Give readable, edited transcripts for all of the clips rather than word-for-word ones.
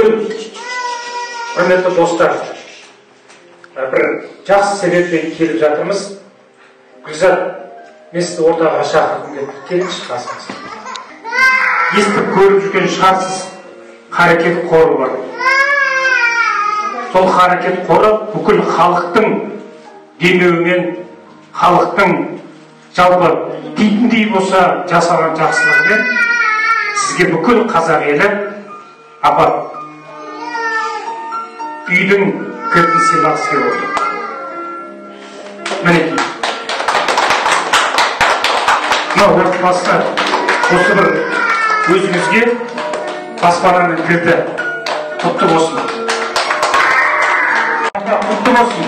Бүгін құрметті достар, бір жақсы себеппен келіп жатырмыз. Гүлзат, мен сізді ортаға шақырдым деп келіңізші қасыңызға. Естіп көріп жүрген шығарсыз, Қарекет қоры бар. Сол Қарекет қоры бүкіл халықтың демеуімен, халықтың жалпы дейтіндей болса жасаған жақсылығымен сізге бүкіл қазақ елі апарып үйдің кілтін сыйлағысы келіп отыр. Мінекей. Мынау отбасына осы бір өзіңізге баспананың кілті құтты болсын. Құтты болсын.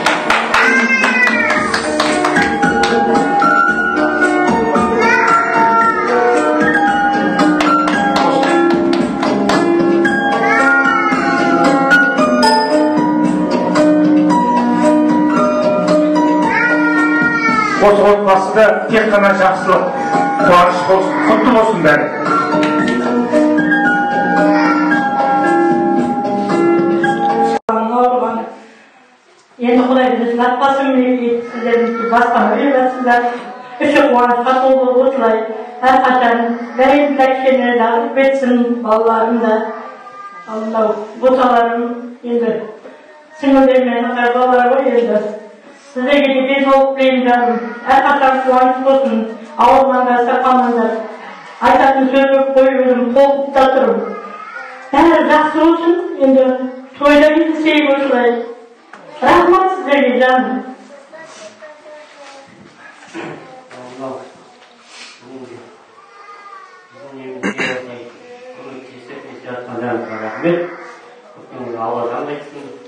Осы отбасыда тек қана жақсылық, қуаныш болсын, құтты болсын бәрі. Енді Құдай біздің атпасын сіздердің баспана беріп жатсыздар. Іші қуанышқа толы осылай әрқашан бәрін кішкене жағып етсін балаларым да. Мынау боталарым енді сіңілдермен балалар ғой енді. Сіздерге де денсаулық тілеймін жаным. Әрқашан қуаныш болсын, ауырмаңдар, сырқамаңдар. Айтатын сөз қойып өзім қолып та тұрым. Бәрі жақсы болсын, енді тойда кездесейік осылай. Рахмат сіздерге жаным. Рахмет. Алла жан айтсын.